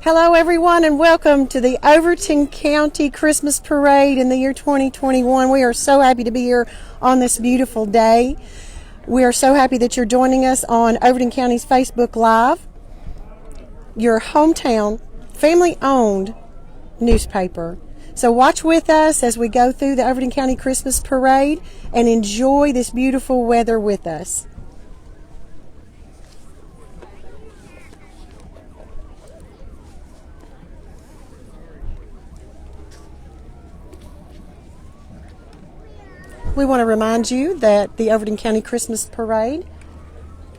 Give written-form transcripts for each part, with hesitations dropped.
Hello everyone and welcome to the Overton County Christmas Parade in the year 2021. We are so happy to be here on this beautiful day. We are so happy that you're joining us on Overton County's Facebook Live, your hometown, family-owned newspaper. So watch with us as we go through the Overton County Christmas Parade and enjoy this beautiful weather with us. We want to remind you that the Overton County Christmas Parade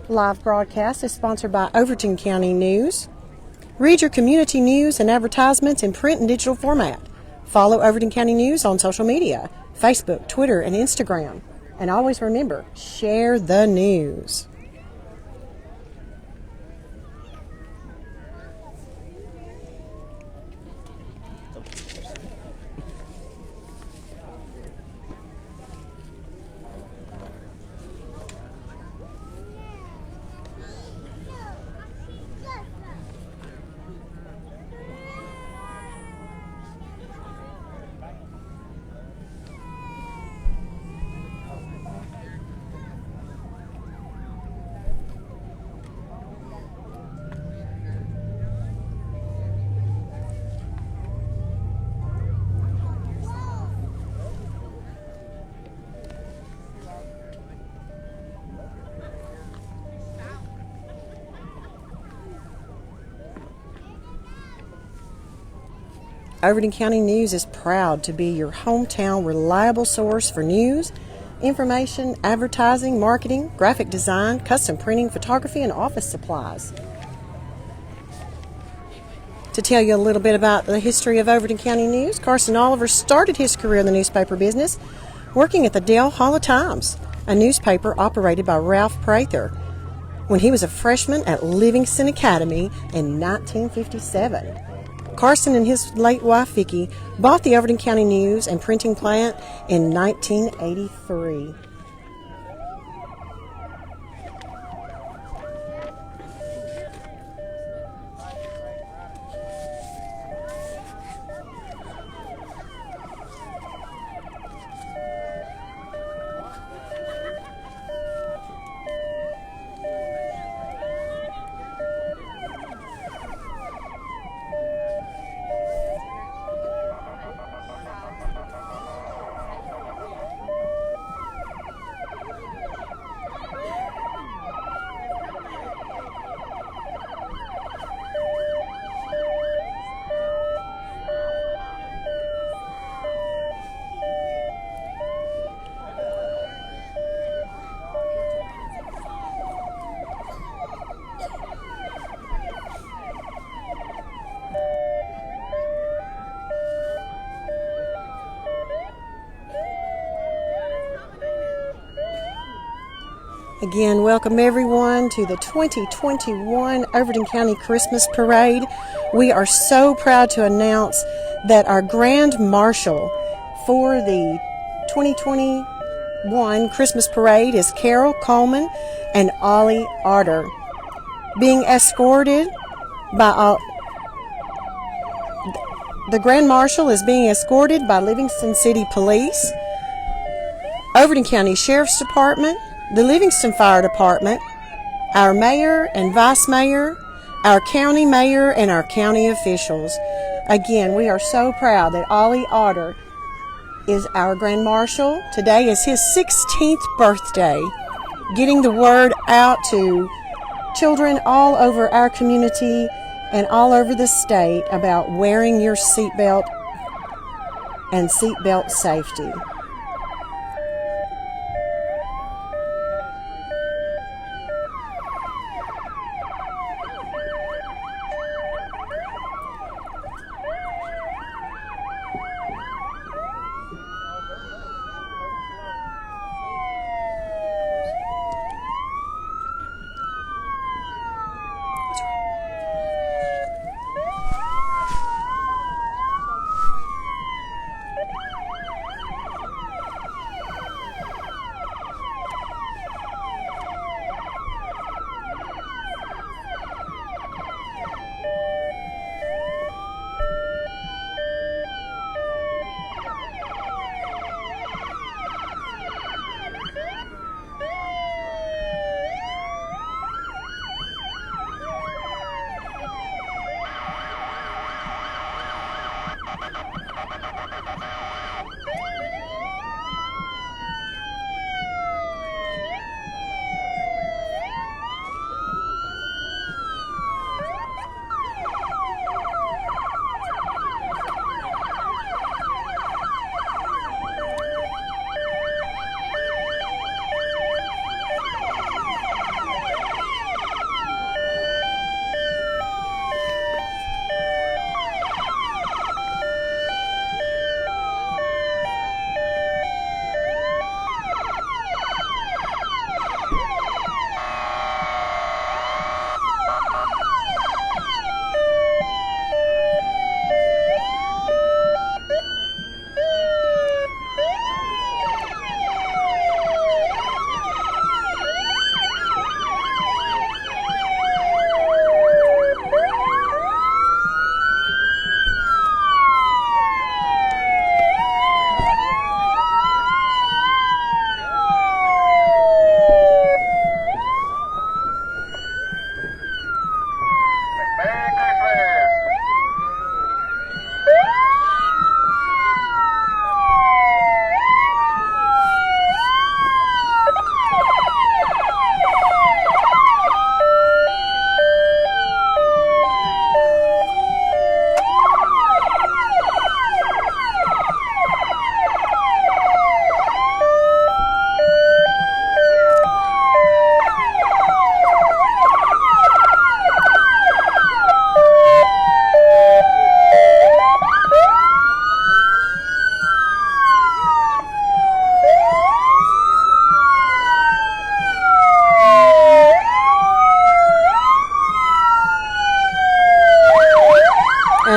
live broadcast is sponsored by Overton County News. Read your community news and advertisements in print and digital format. Follow Overton County News on social media, Facebook, Twitter, and Instagram. And always remember, share the news. Overton County News is proud to be your hometown reliable source for news, information, advertising, marketing, graphic design, custom printing, photography, and office supplies. To tell you a little bit about the history of Overton County News, Carson Oliver started his career in the newspaper business working at the Dale Hall Times, a newspaper operated by Ralph Prather, when he was a freshman at Livingston Academy in 1957. Carson and his late wife, Vicki, bought the Overton County News and printing plant in 1983. Again, welcome everyone to the 2021 Overton County Christmas Parade. We are so proud to announce that our Grand Marshal for the 2021 Christmas Parade is Carol Coleman and Ollie Arter, being escorted by the Grand Marshal is being escorted by Livingston City Police, Overton County Sheriff's Department, the Livingston Fire Department, our mayor and vice mayor, our county mayor, and our county officials. Again, we are so proud that Ollie Otter is our Grand Marshal. Today is his 16th birthday, getting the word out to children all over our community and all over the state about wearing your seatbelt and seatbelt safety.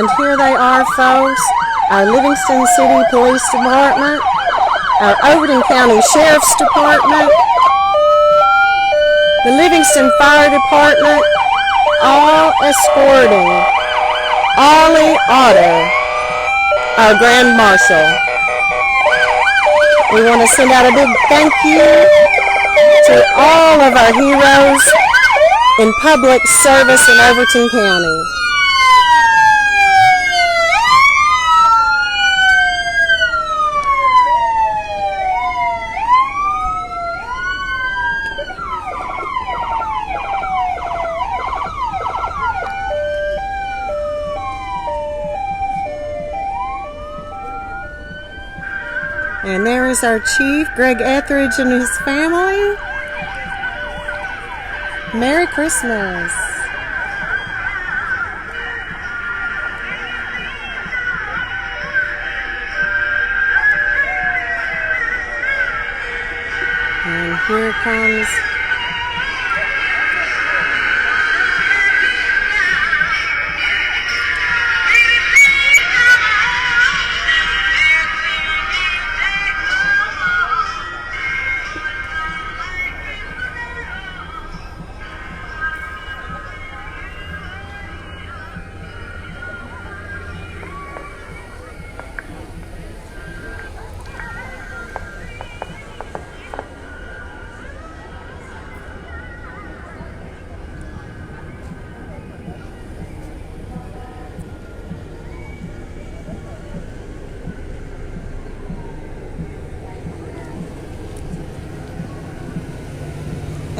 And here they are, folks, our Livingston City Police Department, our Overton County Sheriff's Department, the Livingston Fire Department, all escorting Ollie Otto, our Grand Marshal. We want to send out a big thank you to all of our heroes in public service in Overton County. And there is our chief, Greg Etheridge, and his family. Merry Christmas. And here comes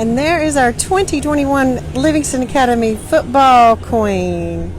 and there is our 2021 Livingston Academy football queen.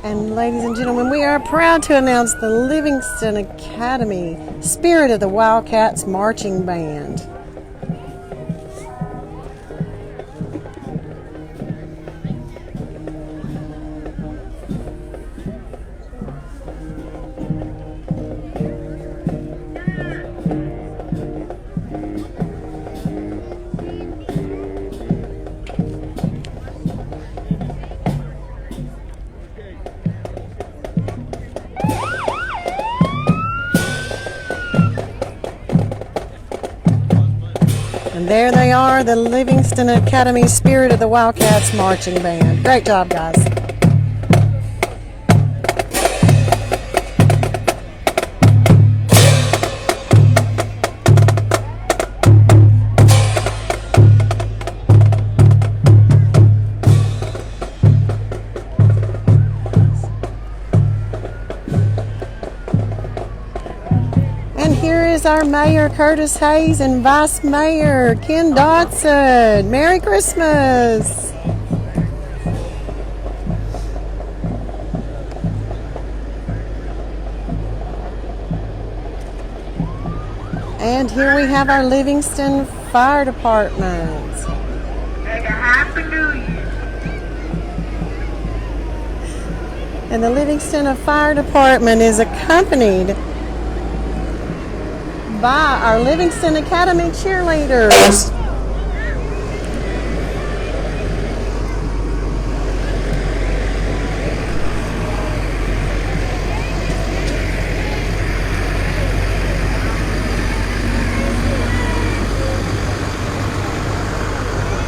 And ladies and gentlemen, we are proud to announce the Livingston Academy Spirit of the Wildcats Marching Band. And there they are, the Livingston Academy Spirit of the Wildcats Marching Band. Great job, guys. And here is our Mayor Curtis Hayes and Vice Mayor Ken Dodson. Merry Christmas! And here we have our Livingston Fire Department. And a Happy New Year. And the Livingston Fire Department is accompanied by our Livingston Academy cheerleaders.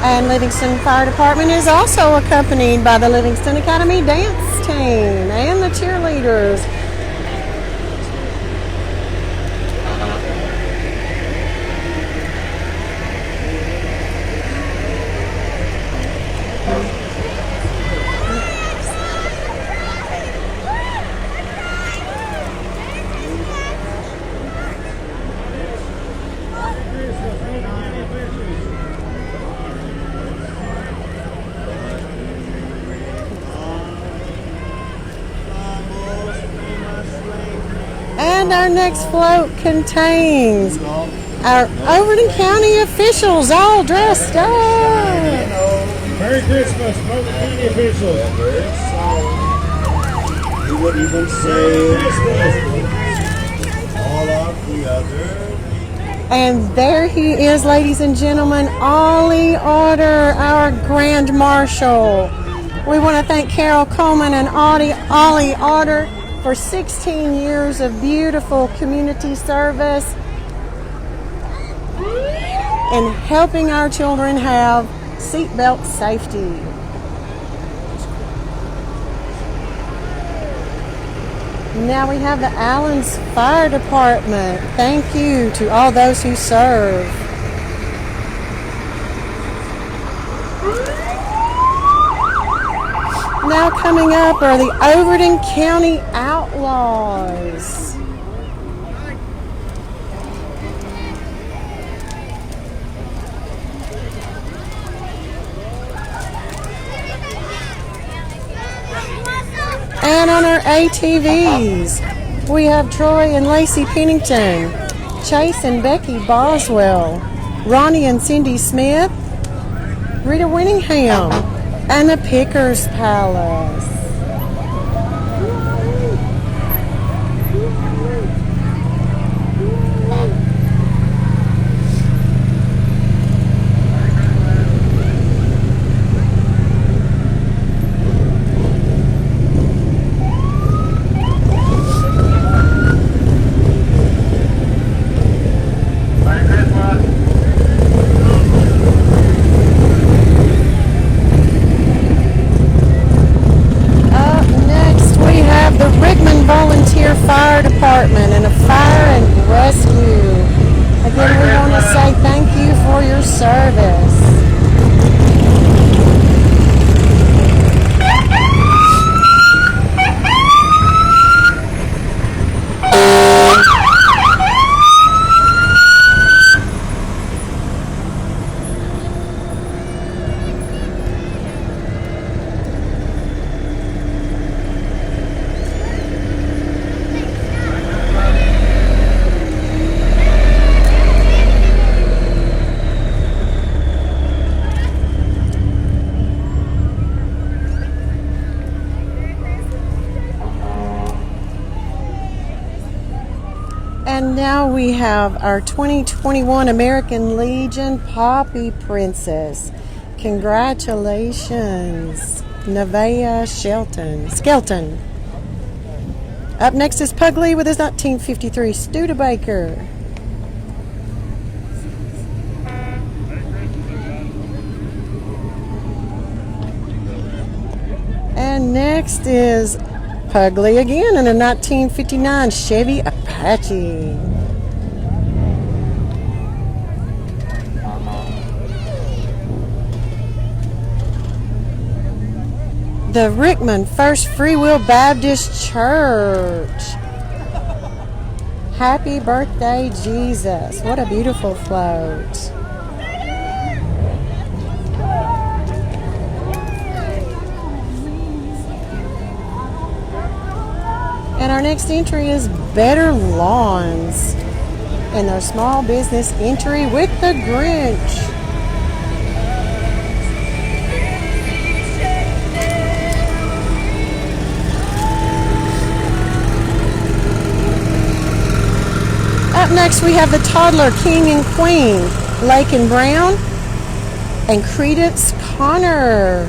And Livingston Fire Department is also accompanied by the Livingston Academy dance team and the cheerleaders. our next float contains our Overton County officials all dressed up. Merry Christmas, Overton County officials. You would even say all of the other. And there he is, ladies and gentlemen, Ollie Otter, our Grand Marshal. We want to thank Carol Coleman and Ollie Otter for 16 years of beautiful community service and helping our children have seatbelt safety. Now we have the Allens Fire Department. Thank you to all those who serve. Now coming up are the Overton County Outlaws. And on our ATVs, we have Troy and Lacey Pennington, Chase and Becky Boswell, Ronnie and Cindy Smith, Rita Winningham, and the Pickers Palace. Fire Department and a fire and rescue. Again, we want to say thank you for your service. And now we have our 2021 American Legion Poppy Princess. Congratulations, Nevaeh Skelton. Up next is Pugly with his 1953 Studebaker. And next is Pugly again in a 1959 Chevy Apache. The Rickman First Free Will Baptist Church. Happy birthday, Jesus. What a beautiful float. And our next entry is Better Lawns and their small business entry with the Grinch. Up next we have the Toddler King and Queen, Lake and Brown, and Credence Connor.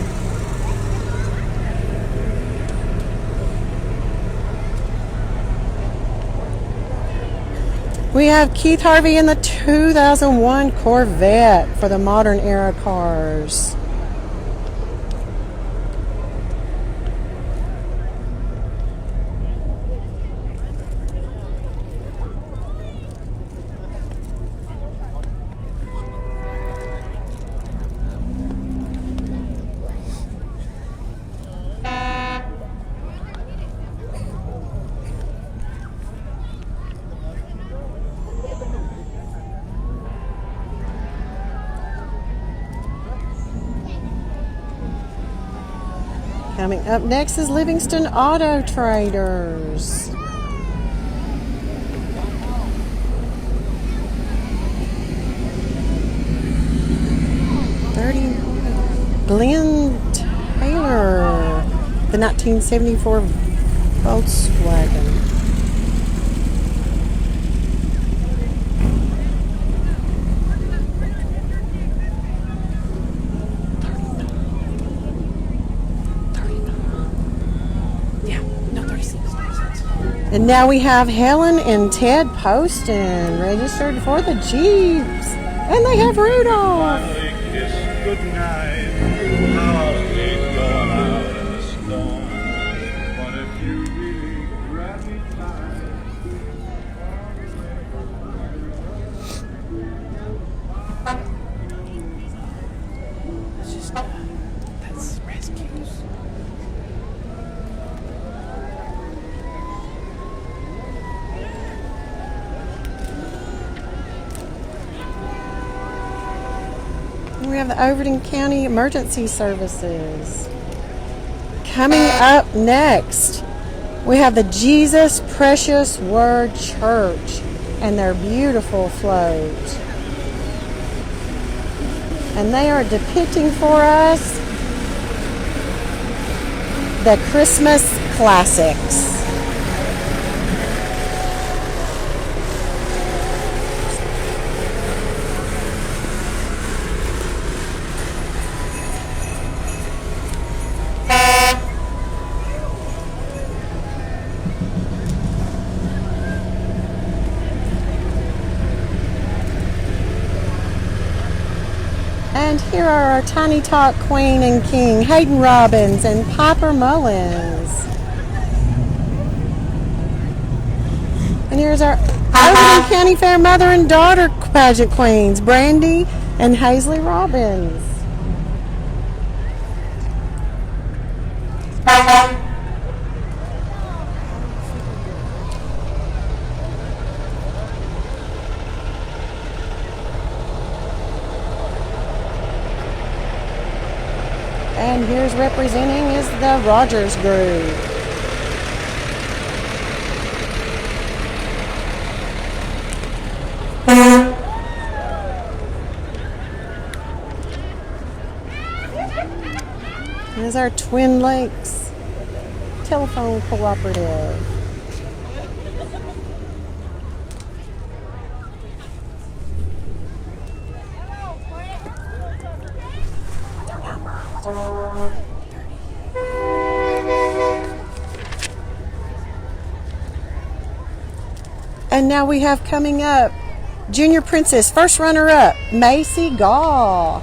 We have Keith Harvey in the 2001 Corvette for the modern era cars. Coming up next is Livingston Auto Traders. Glenn Taylor, the 1974 Volkswagen. And now we have Helen and Ted Poston registered for the Jeeps. And they have Rudolph. Finally kiss goodnight. I'll keep going out in the storm. But if you really grab me tight, That's rescues. We have the Overton County Emergency Services. Coming up next, we have the Jesus Precious Word Church and their beautiful float. And they are depicting for us the Christmas classics. And here are our Tiny Talk Queen and King, Hayden Robbins and Piper Mullins. And here's our Overton County Fair Mother and Daughter Pageant Queens, Brandy and Hazley Robbins. And here's representing is the Rogers Group. Here's our Twin Lakes Telephone Cooperative. And now we have coming up Junior Princess, first runner-up, Macy Gaw.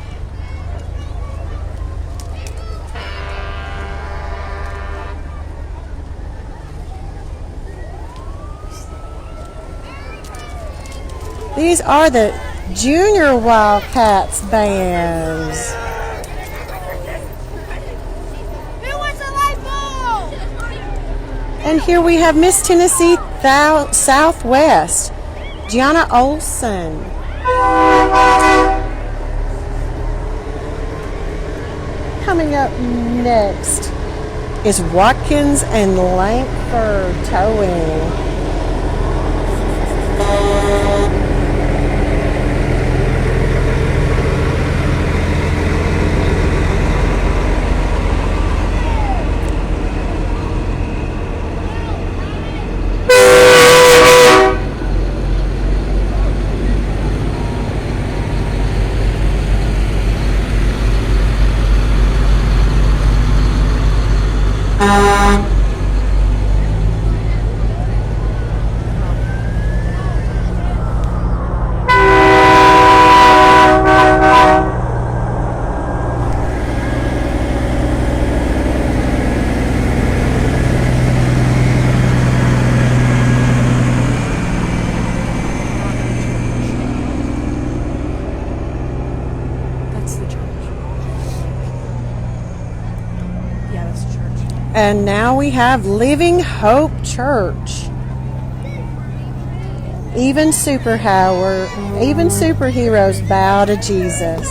These are the Junior Wildcats bands. And here we have Miss Tennessee Southwest, Gianna Olson. Coming up next is Watkins and Langford Towing. And now we have Living Hope Church. Even superheroes bow to Jesus.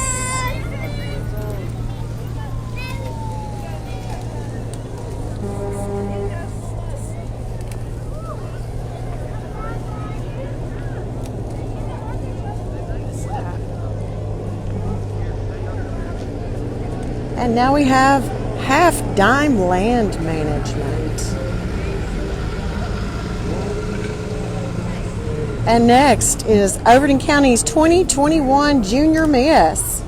And And now we have Half Dime Land Management. And next is Overton County's 2021 Junior Miss,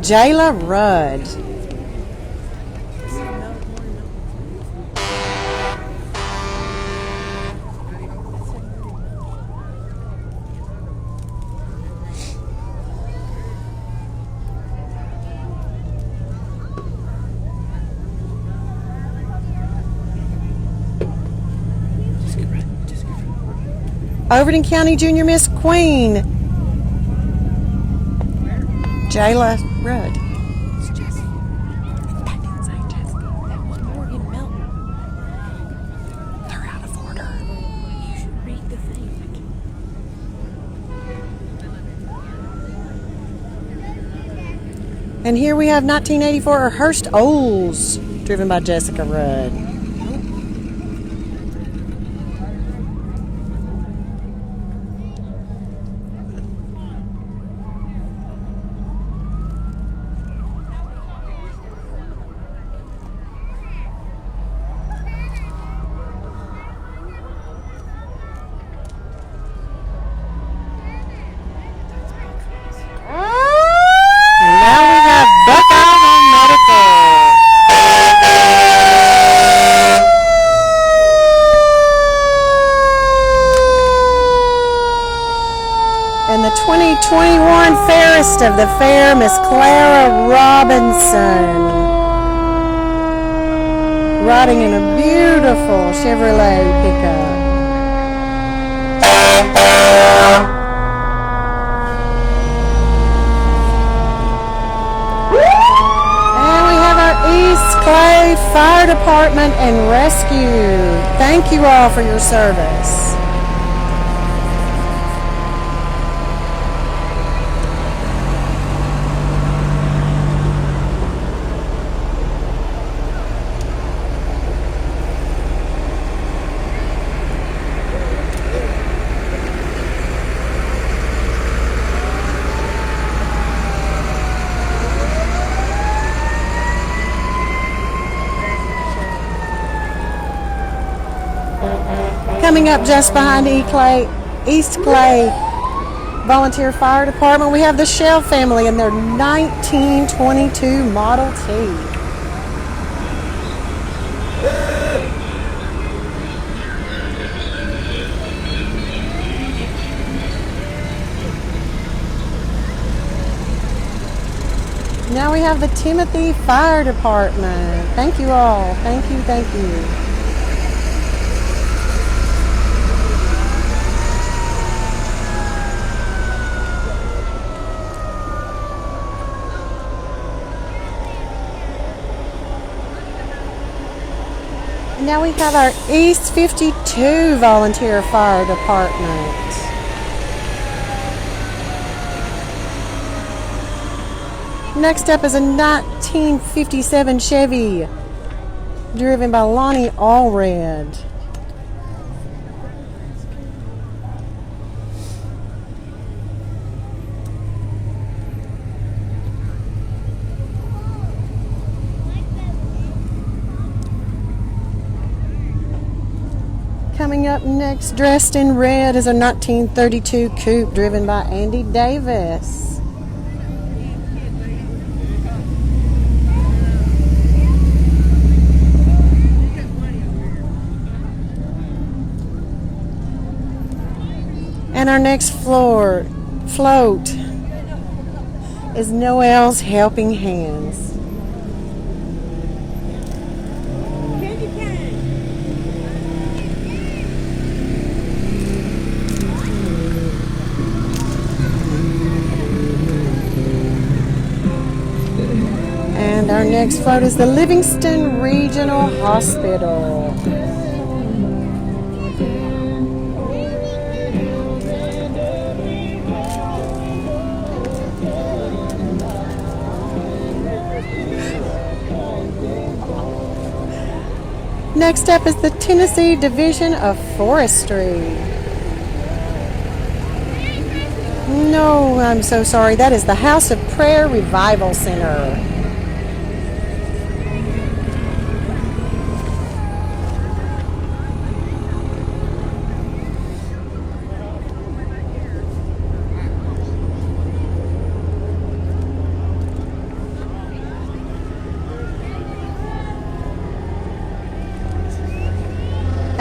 Jayla Rudd. Overton County Junior Miss Queen, Jayla Rudd. It's Jesse. That didn't say Jessica. That was Morgan Melton. They're out of order. You should read the thing. And here we have 1984 Hearst Olds, driven by Jessica Rudd. And the 2021 Fairest of the Fair, Miss Clara Robinson, riding in a beautiful Chevrolet pickup. And we have our East Clay Fire Department and Rescue. Thank you all for your service. Coming up just behind East Clay Volunteer Fire Department, we have the Shell family in their 1922 Model T. Now we have the Timothy Fire Department. Thank you all. Thank you, thank you. Now we have our East 52 Volunteer Fire Department. Next up is a 1957 Chevy, driven by Lonnie Allred. Coming up next, dressed in red, is a 1932 coupe driven by Andy Davis. And our next float is Noel's Helping Hands. And our next float is the Livingston Regional Hospital. Next up is the Tennessee Division of Forestry. No, I'm so sorry. That is the House of Prayer Revival Center.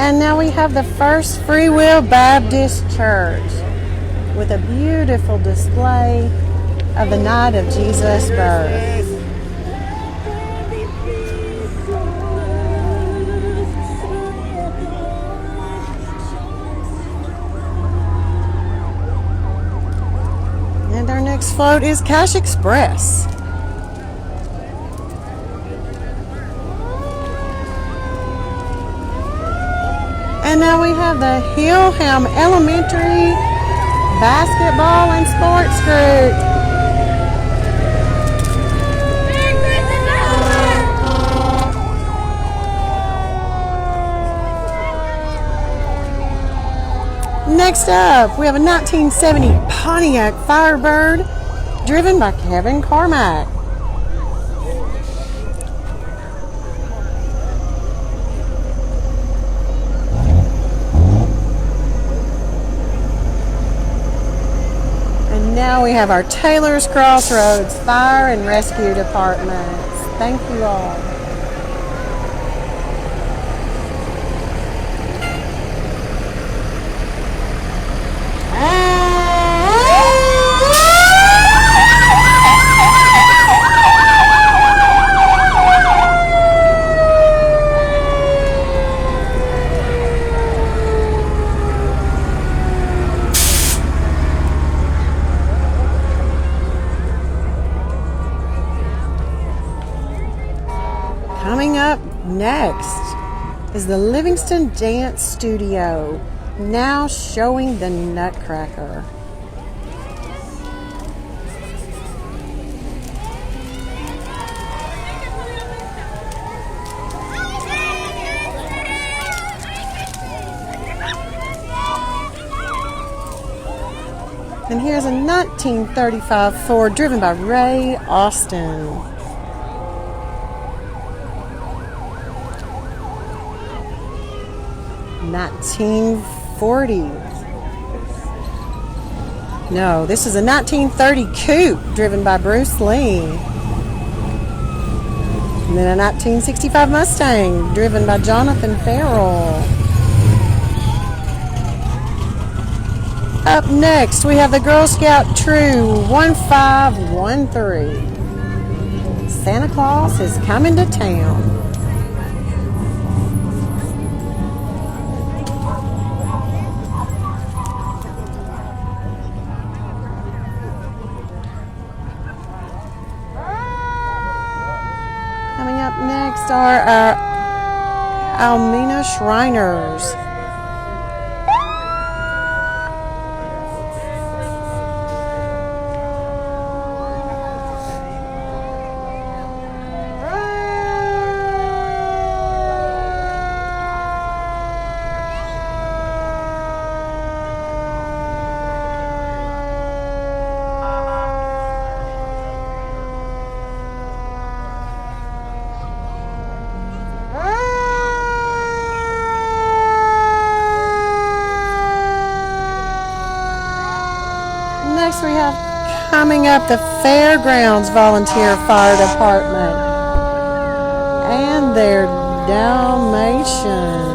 And now we have the First Free Will Baptist Church with a beautiful display of the night of Jesus' birth. And our next float is Cash Express. And now we have the Hillham Elementary Basketball and Sports Group. Next up, we have a 1970 Pontiac Firebird driven by Kevin Carmack. And now we have our Taylor's Crossroads Fire and Rescue Departments. Thank you all. Coming up next is the Livingston Dance Studio, now showing the Nutcracker. And here's a 1935 Ford driven by Ray Austin. $1940. No, this is a 1930 Coupe driven by Bruce Lee. And then a 1965 Mustang driven by Jonathan Farrell. Up next, we have the Girl Scout True 1513. Santa Claus is coming to town. Coming up next are our Almena Shriners. Next we have coming up the Fairgrounds Volunteer Fire Department and their Dalmatian.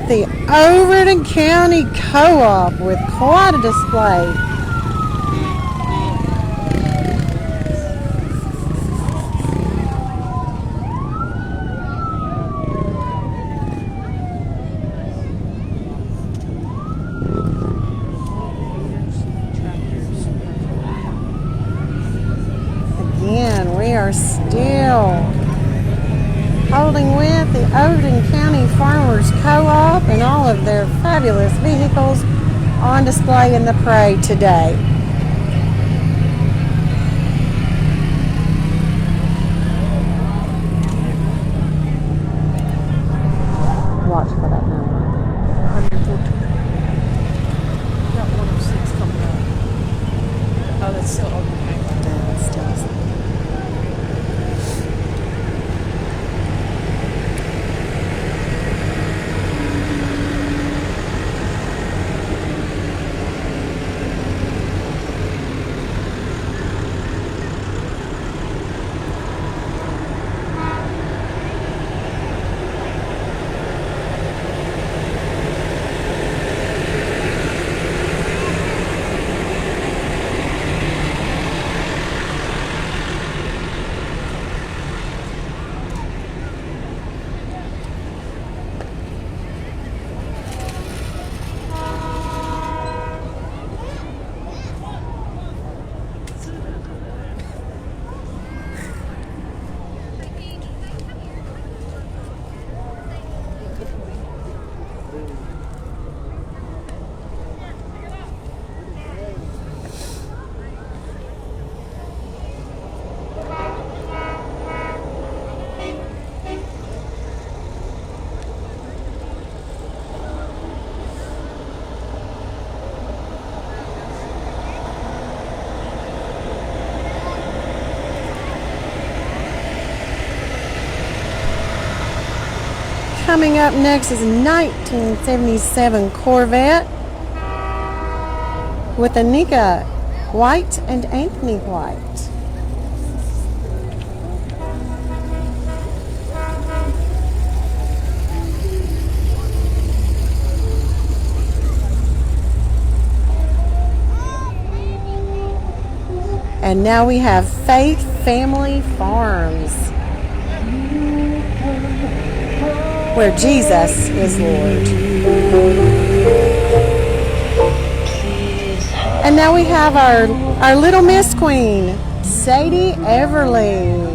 the Overton County Co-op with quite a display. Again, we are still holding with the Overton County Farmers Co-op and all of their fabulous vehicles on display in the parade today. Watch for that number. 114. Got 106 coming up. Oh, that's still okay. Coming up next is a 1977 Corvette with Anika White and Anthony White. And now we have Faith Family Farms, where Jesus is Lord. And now we have our little Miss Queen, Sadie Everly.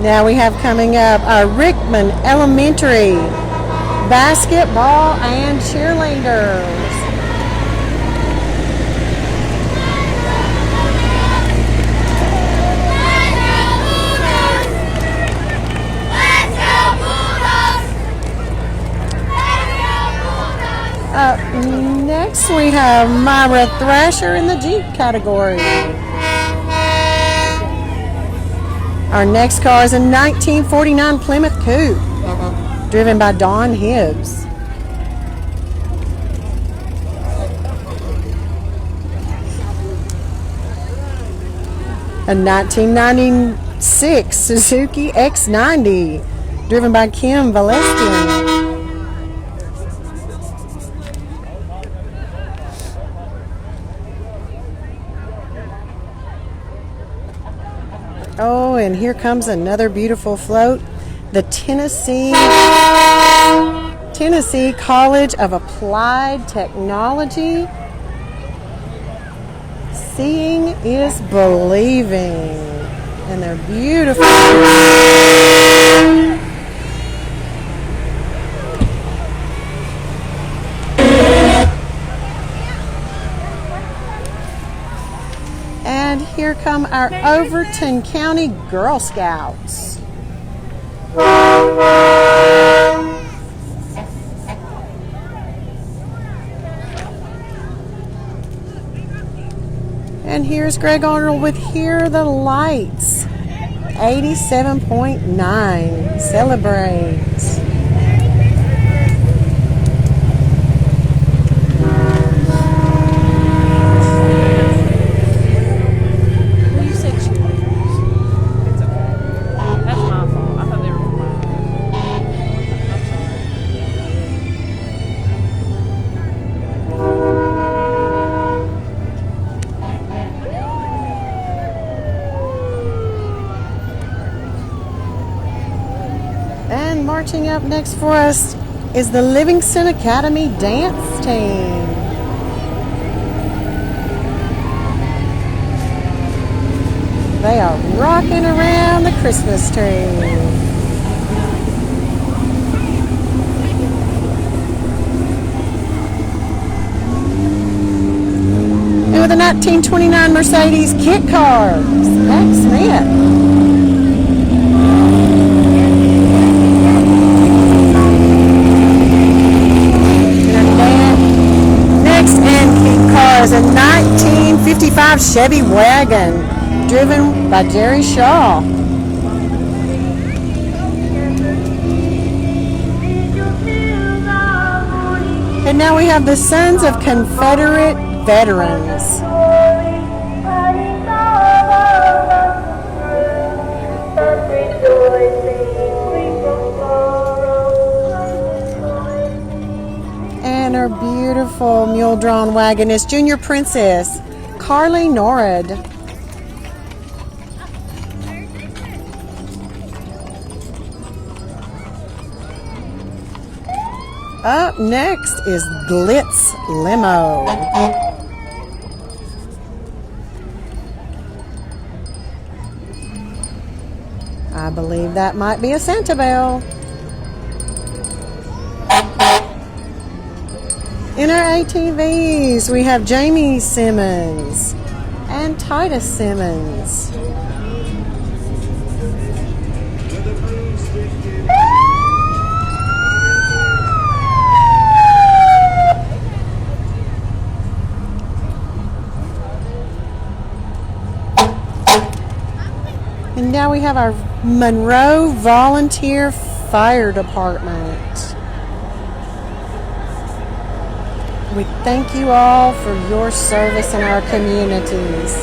Now we have coming up our Rickman Elementary basketball and cheerleaders. Next we have Myra Thrasher in the Jeep category. Our next car is a 1949 Plymouth Coupe, driven by Don Hibbs. A 1996 Suzuki X90, driven by Kim Valestian. Oh, and here comes another beautiful float. The Tennessee College of Applied Technology. Seeing is believing. And they're beautiful. And here come our Overton County Girl Scouts. And here's Greg Arnold with Hear the Lights. 87.9. Celebrate. Well, you said cheerleaders. It's okay. That's my fault. I thought they were from my I'm sorry. And marching up next for us is the Livingston Academy Dance Team. They are rocking around the Christmas tree. And with a 1929 Mercedes kit car, Zach Smith. Is a 1955 Chevy wagon driven by Jerry Shaw. And now we have the Sons of Confederate Veterans. And our beautiful mule-drawn wagon is Junior Princess Carly Norrid. Up next is Glitz Limo. I believe that might be a Santa Bell. In our ATVs, we have Jamie Simmons and Titus Simmons. And now we have our Monroe Volunteer Fire Department. We thank you all for your service in our communities.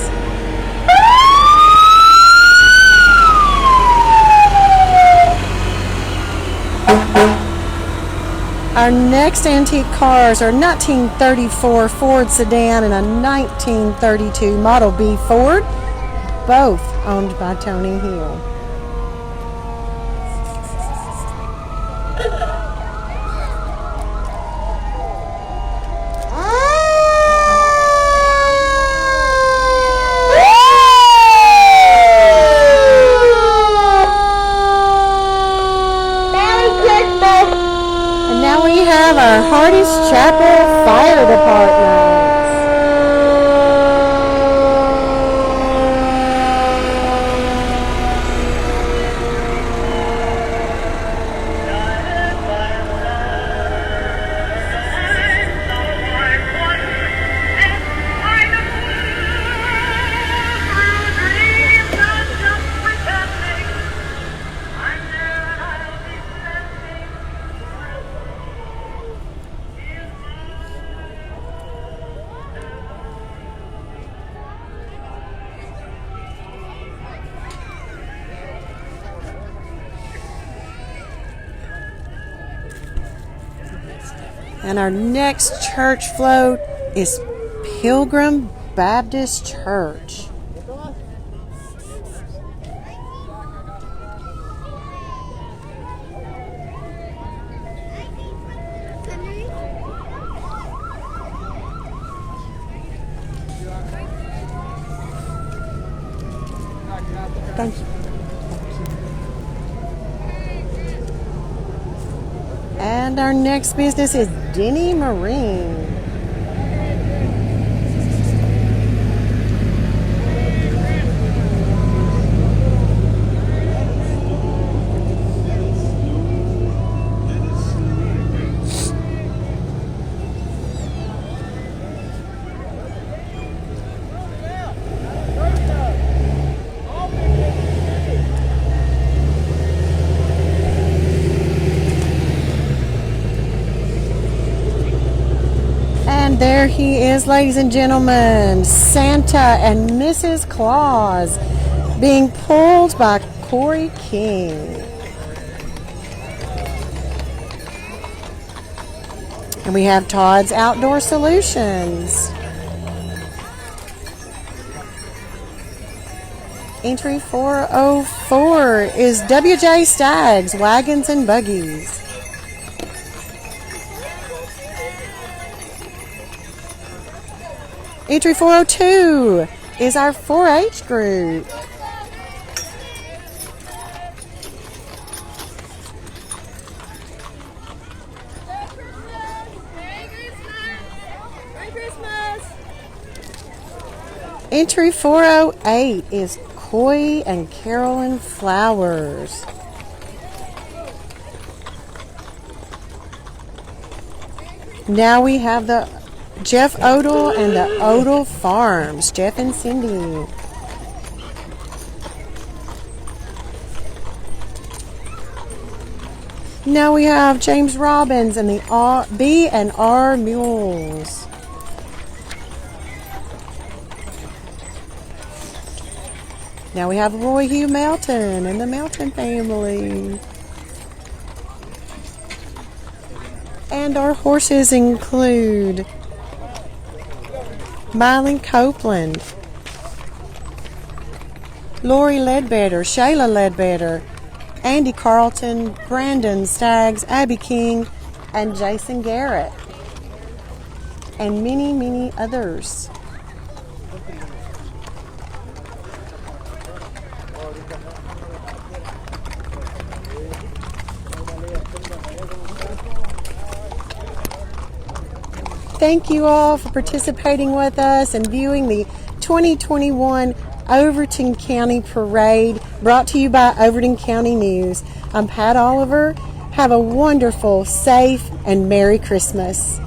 Our next antique cars are 1934 Ford sedan and a 1932 Model B Ford, both owned by Tony Hill. Our Hardy's Chapel Fire Department. And our next church float is Pilgrim Baptist Church. Thank you. And our next business is Denny Marine. And there he is, ladies and gentlemen, Santa and Mrs. Claus being pulled by Corey King. And we have Todd's Outdoor Solutions. Entry 404 is WJ Staggs, Wagons and Buggies. Entry 402 is our 4-H group. Entry 408 is Coy and Carolyn Flowers. Now we have the Jeff Odell and the Odell Farms, Jeff and Cindy. Now we have James Robbins and the B&R Mules. Now we have Roy Hugh Melton and the Melton family. And our horses include Mylan Copeland, Lori Ledbetter, Shayla Ledbetter, Andy Carlton, Brandon Staggs, Abby King, and Jason Garrett, and many, many others. Thank you all for participating with us and viewing the 2021 Overton County Parade, brought to you by Overton County News. I'm Pat Oliver. Have a wonderful, safe, and Merry Christmas.